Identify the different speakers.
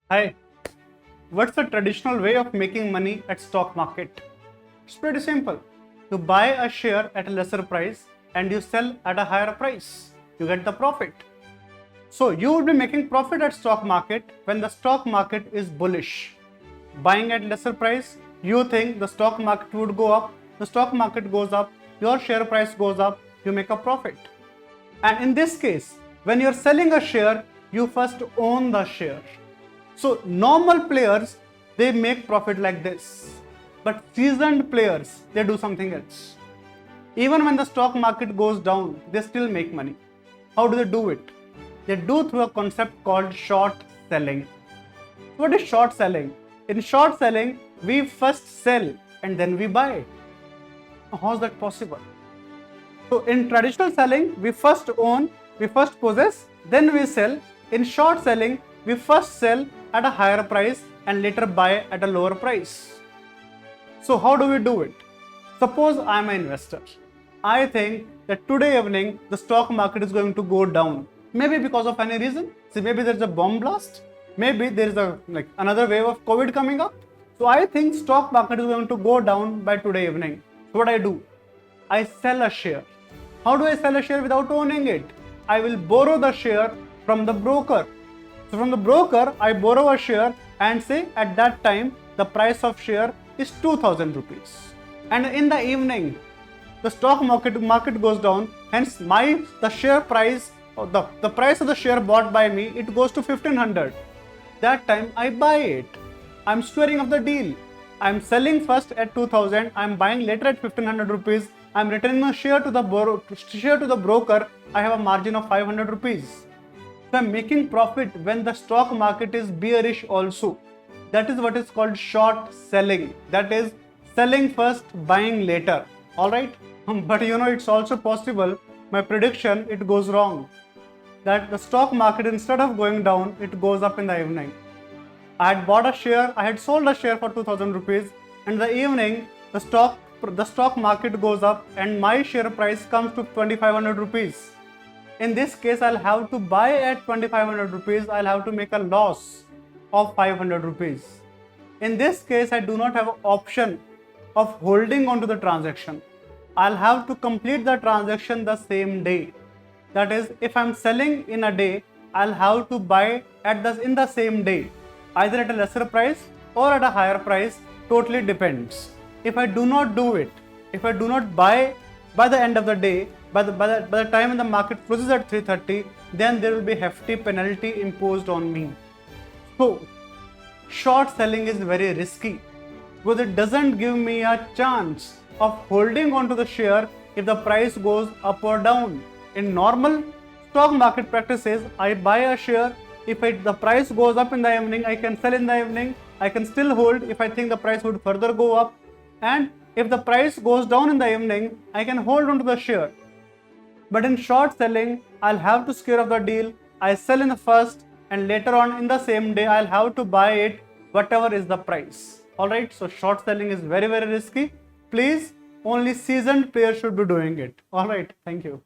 Speaker 1: Hi, what's the traditional way of making money at stock market? It's pretty simple. You buy a share at a lesser price and you sell at a higher price. You get the profit. So you will be making profit at stock market when the stock market is bullish. Buying at lesser price, you think the stock market would go up, the stock market goes up, your share price goes up, you make a profit. And in this case, when you're selling a share, you first own the share. So normal players, they make profit like this. But seasoned players, they do something else. Even when the stock market goes down, they still make money. How do they do it? They do through a concept called short selling. What is short selling? In short selling, we first sell and then we buy. How is that possible? So in traditional selling, we first own, we first possess, then we sell. In short selling, we first sell at a higher price and later buy at a lower price. So how do we do it? Suppose I am an investor. I think that today evening the stock market is going to go down. Maybe because of any reason. See, maybe there is a bomb blast. Maybe there is another wave of COVID coming up. So I think stock market is going to go down by today evening. So what I do? I sell a share. How do I sell a share without owning it? I will borrow the share from the broker. So from the broker, I borrow a share and say at that time, the price of share is 2000 rupees. And in the evening, the stock market goes down, hence the share price, or the price of the share bought by me, it goes to 1500. That time I buy it. I'm squaring up the deal. I'm selling first at 2000, I'm buying later at 1500 rupees. I'm returning a share to the broker. I have a margin of 500 rupees. So I'm making profit when the stock market is bearish also. That is what is called short selling. That is selling first, buying later. Alright? But it's also possible, my prediction, it goes wrong. That the stock market, instead of going down, it goes up in the evening. I had bought a share, I had sold a share for 2000 rupees. And in the evening, the stock market goes up and my share price comes to 2500 rupees. In this case, I'll have to buy at 2500 rupees. I'll have to make a loss of 500 rupees. In this case, I do not have an option of holding on to the transaction. I'll have to complete the transaction the same day. That is, if I'm selling in a day, I'll have to buy in the same day, either at a lesser price or at a higher price. Totally depends. If I do not do it, if I do not buy by the end of the day, by the time when the market closes at 3:30, then there will be hefty penalty imposed on me. So, short selling is very risky because it doesn't give me a chance of holding on to the share if the price goes up or down. In normal stock market practices, I buy a share. If the price goes up in the evening, I can sell in the evening. I can still hold if I think the price would further go up. And if the price goes down in the evening, I can hold on to the share. But in short selling, I'll have to scare off the deal. I sell in the first and later on in the same day, I'll have to buy it whatever is the price. Alright, so short selling is very, very risky. Please, only seasoned players should be doing it. Alright, thank you.